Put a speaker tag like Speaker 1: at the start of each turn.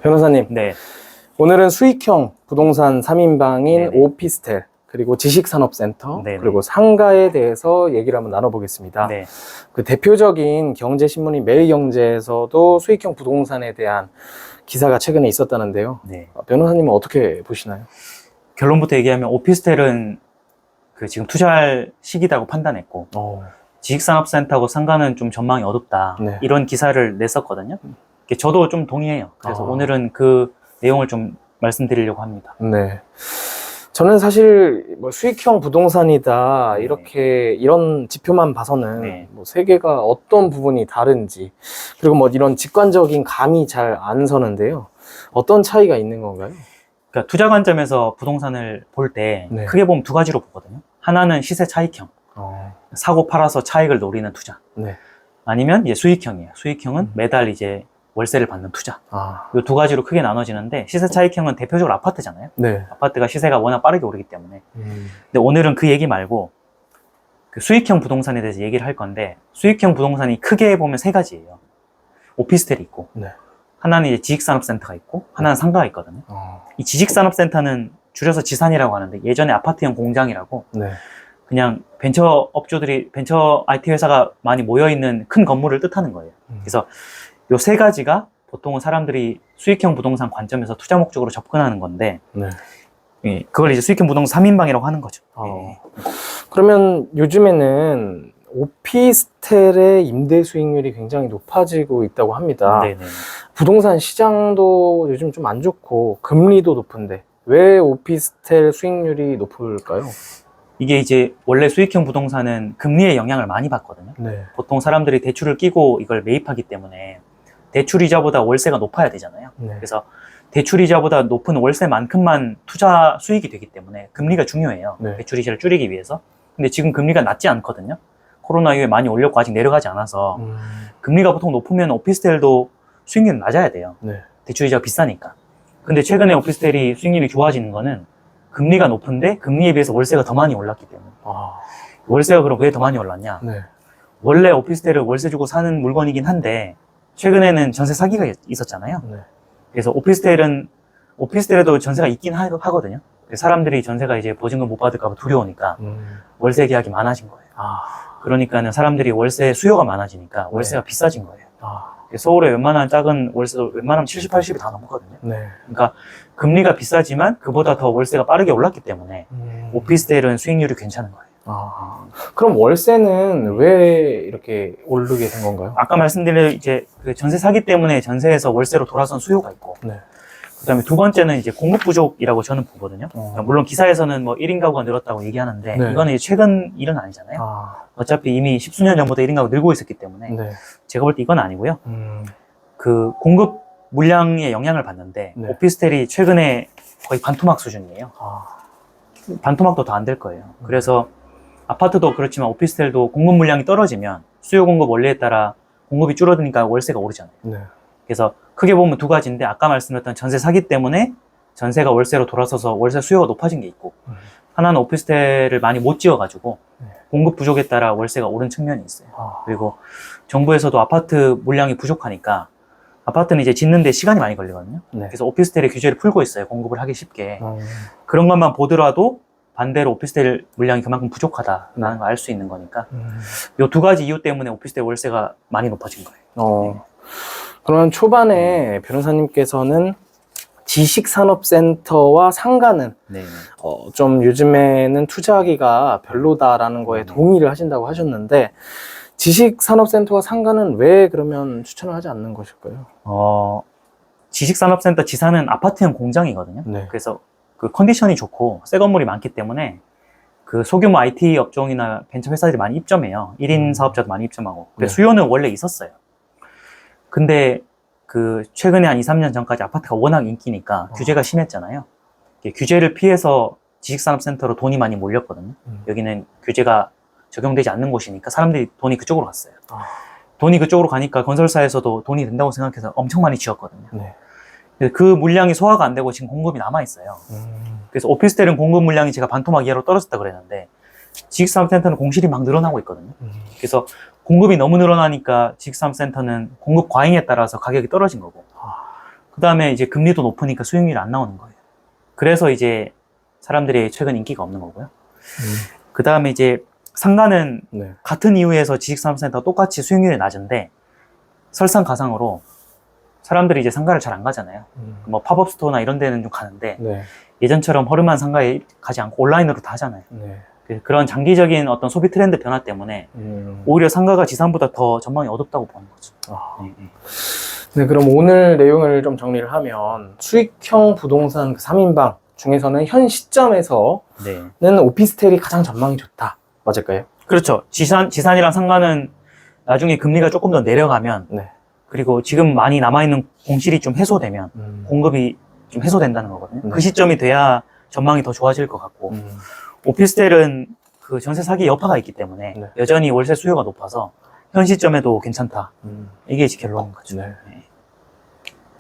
Speaker 1: 변호사님,
Speaker 2: 네.
Speaker 1: 오늘은 수익형 부동산 3인방인
Speaker 2: 네네.
Speaker 1: 오피스텔, 그리고 지식산업센터,
Speaker 2: 네네.
Speaker 1: 그리고 상가에 대해서 얘기를 한번 나눠보겠습니다.
Speaker 2: 네.
Speaker 1: 그 대표적인 경제신문인 매일경제에서도 수익형 부동산에 대한 기사가 최근에 있었다는데요.
Speaker 2: 네.
Speaker 1: 변호사님은 어떻게 보시나요?
Speaker 2: 결론부터 얘기하면 오피스텔은 지금 투자할 시기다고 판단했고, 지식산업센터하고 상가는 좀 전망이 어둡다.
Speaker 1: 네.
Speaker 2: 이런 기사를 냈었거든요. 저도 좀 동의해요. 그래서
Speaker 1: 아.
Speaker 2: 오늘은 그 내용을 좀 말씀드리려고 합니다.
Speaker 1: 네. 저는 사실 뭐 수익형 부동산이다
Speaker 2: 네.
Speaker 1: 이렇게 이런 지표만 봐서는
Speaker 2: 네.
Speaker 1: 뭐 세계가 어떤 부분이 다른지, 그리고 뭐 이런 직관적인 감이 잘 안 서는데요. 어떤 차이가 있는 건가요?
Speaker 2: 그러니까 투자 관점에서 부동산을 볼 때
Speaker 1: 네.
Speaker 2: 크게 보면 두 가지로 보거든요. 하나는 시세 차익형. 사고 팔아서 차익을 노리는 투자.
Speaker 1: 네.
Speaker 2: 아니면 이제 수익형이에요. 수익형은 매달 이제 월세를 받는 투자. 이 두 가지로 크게 나눠지는데, 시세 차익형은 대표적으로 아파트잖아요.
Speaker 1: 네.
Speaker 2: 아파트가 시세가 워낙 빠르게 오르기 때문에. 근데 오늘은 그 얘기 말고 그 수익형 부동산에 대해서 얘기를 할 건데, 수익형 부동산이 크게 보면 세 가지예요. 오피스텔이 있고,
Speaker 1: 네.
Speaker 2: 하나는 이제 지식산업센터가 있고, 하나는 상가가 있거든요. 이 지식산업센터는 줄여서 지산이라고 하는데, 예전에 아파트형 공장이라고
Speaker 1: 네.
Speaker 2: 그냥 벤처 업주들이, 벤처 IT 회사가 많이 모여있는 큰 건물을 뜻하는 거예요. 그래서 요 세 가지가 보통은 사람들이 수익형 부동산 관점에서 투자 목적으로 접근하는 건데,
Speaker 1: 네.
Speaker 2: 예, 그걸 이제 수익형 부동산 3인방이라고 하는 거죠. 예.
Speaker 1: 그러면 요즘에는 오피스텔의 임대 수익률이 굉장히 높아지고 있다고 합니다.
Speaker 2: 네네.
Speaker 1: 부동산 시장도 요즘 좀 안 좋고 금리도 높은데 왜 오피스텔 수익률이 높을까요?
Speaker 2: 이게 이제 원래 수익형 부동산은 금리의 영향을 많이 받거든요.
Speaker 1: 네.
Speaker 2: 보통 사람들이 대출을 끼고 이걸 매입하기 때문에 대출이자보다 월세가 높아야 되잖아요.
Speaker 1: 네.
Speaker 2: 그래서 대출이자보다 높은 월세만큼만 투자 수익이 되기 때문에 금리가 중요해요.
Speaker 1: 네.
Speaker 2: 대출이자를 줄이기 위해서. 근데 지금 금리가 낮지 않거든요. 코로나 이후에 많이 올렸고 아직 내려가지 않아서 금리가 보통 높으면 오피스텔도 수익률이 낮아야 돼요.
Speaker 1: 네.
Speaker 2: 대출이자가 비싸니까. 근데 최근에 오피스텔이 수익률이 좋아지는 거는 금리가 높은데 금리에 비해서 월세가 더 많이 올랐기 때문에. 월세가 그럼 왜 더 많이 올랐냐?
Speaker 1: 네.
Speaker 2: 원래 오피스텔을 월세 주고 사는 물건이긴 한데 최근에는 전세 사기가 있었잖아요.
Speaker 1: 네.
Speaker 2: 그래서 오피스텔에도 전세가 있긴 하거든요. 사람들이 전세가 이제 보증금 못 받을까 봐 두려우니까 월세 계약이 많아진 거예요. 그러니까는 사람들이 월세 수요가 많아지니까 월세가 비싸진 거예요. 서울에 웬만한 작은 월세도 웬만하면 70, 80이 다 넘거든요.
Speaker 1: 네.
Speaker 2: 그러니까 금리가 비싸지만 그보다 더 월세가 빠르게 올랐기 때문에 오피스텔은 수익률이 괜찮은 거예요.
Speaker 1: 그럼 월세는 왜 이렇게 오르게 된 건가요?
Speaker 2: 아까 말씀드린 이제 그 전세 사기 때문에 전세에서 월세로 돌아선 수요가 있고,
Speaker 1: 네.
Speaker 2: 그다음에 두 번째는 이제 공급 부족이라고 저는 보거든요. 그러니까 물론 기사에서는 뭐 1인 가구가 늘었다고 얘기하는데
Speaker 1: 네.
Speaker 2: 이거는 이제 최근 일은 아니잖아요. 어차피 이미 10수년 전부터 1인 가구 늘고 있었기 때문에
Speaker 1: 네.
Speaker 2: 제가 볼 때 이건 아니고요. 그 공급 물량에 영향을 받는데
Speaker 1: 네.
Speaker 2: 오피스텔이 최근에 거의 반토막 수준이에요. 반토막도 더 안 될 거예요. 그래서 아파트도 그렇지만 오피스텔도 공급 물량이 떨어지면 수요 공급 원리에 따라 공급이 줄어드니까 월세가 오르잖아요.
Speaker 1: 네.
Speaker 2: 그래서 크게 보면 두 가지인데, 아까 말씀드렸던 전세 사기 때문에 전세가 월세로 돌아서서 월세 수요가 높아진 게 있고, 하나는 오피스텔을 많이 못 지어가지고 공급 부족에 따라 월세가 오른 측면이 있어요. 그리고 정부에서도 아파트 물량이 부족하니까 아파트는 이제 짓는데 시간이 많이 걸리거든요.
Speaker 1: 네.
Speaker 2: 그래서 오피스텔의 규제를 풀고 있어요. 공급을 하기 쉽게. 그런 것만 보더라도 반대로 오피스텔 물량이 그만큼 부족하다라는 걸 알 수 있는 거니까 이 두 가지 이유 때문에 오피스텔 월세가 많이 높아진 거예요.
Speaker 1: 그러면 초반에 변호사님께서는 지식산업센터와 상가는
Speaker 2: 네.
Speaker 1: 좀 요즘에는 투자하기가 별로다라는 거에 동의를 하신다고 하셨는데, 지식산업센터와 상가는 왜 그러면 추천을 하지 않는 것일까요?
Speaker 2: 지식산업센터 지사는 아파트형 공장이거든요.
Speaker 1: 네.
Speaker 2: 그래서 그 컨디션이 좋고 새 건물이 많기 때문에 그 소규모 IT 업종이나 벤처 회사들이 많이 입점해요. 1인 사업자도 많이 입점하고.
Speaker 1: 네.
Speaker 2: 수요는 원래 있었어요. 근데 그 최근에 한 2, 3년 전까지 아파트가 워낙 인기니까 규제가 심했잖아요. 규제를 피해서 지식산업센터로 돈이 많이 몰렸거든요. 여기는 규제가 적용되지 않는 곳이니까 사람들이 돈이 그쪽으로 갔어요. 돈이 그쪽으로 가니까 건설사에서도 돈이 된다고 생각해서 엄청 많이 지었거든요.
Speaker 1: 네.
Speaker 2: 그 물량이 소화가 안 되고 지금 공급이 남아있어요. 그래서 오피스텔은 공급 물량이 제가 반토막 이하로 떨어졌다 그랬는데, 지식산업센터는 공실이 막 늘어나고 있거든요. 그래서 공급이 너무 늘어나니까 지식산업센터는 공급 과잉에 따라서 가격이 떨어진 거고, 그 다음에 이제 금리도 높으니까 수익률이 안 나오는 거예요. 그래서 이제 사람들이 최근 인기가 없는 거고요. 그 다음에 이제 상가는
Speaker 1: 네.
Speaker 2: 같은 이유에서 지식산업센터가 똑같이 수익률이 낮은데 설상가상으로 사람들이 이제 상가를 잘 안 가잖아요. 뭐 팝업 스토어나 이런 데는 좀 가는데
Speaker 1: 네.
Speaker 2: 예전처럼 허름한 상가에 가지 않고 온라인으로 다 하잖아요.
Speaker 1: 네.
Speaker 2: 그런 장기적인 어떤 소비 트렌드 변화 때문에 오히려 상가가 지산보다 더 전망이 어둡다고 보는 거죠.
Speaker 1: 아.
Speaker 2: 네, 네.
Speaker 1: 네, 그럼 오늘 내용을 좀 정리를 하면 수익형 부동산 3인방 중에서는 현 시점에서는
Speaker 2: 네.
Speaker 1: 오피스텔이 가장 전망이 좋다. 맞을까요?
Speaker 2: 그렇죠. 지산이랑 상가는 나중에 금리가 조금 더 내려가면
Speaker 1: 네.
Speaker 2: 그리고 지금 많이 남아있는 공실이 좀 해소되면 공급이 좀 해소된다는 거거든요.
Speaker 1: 네.
Speaker 2: 그 시점이 돼야 전망이 더 좋아질 것 같고 오피스텔은 그 전세 사기 여파가 있기 때문에
Speaker 1: 네.
Speaker 2: 여전히 월세 수요가 높아서 현 시점에도 괜찮다. 이게 이제 결론인 거죠.
Speaker 1: 네.
Speaker 2: 네.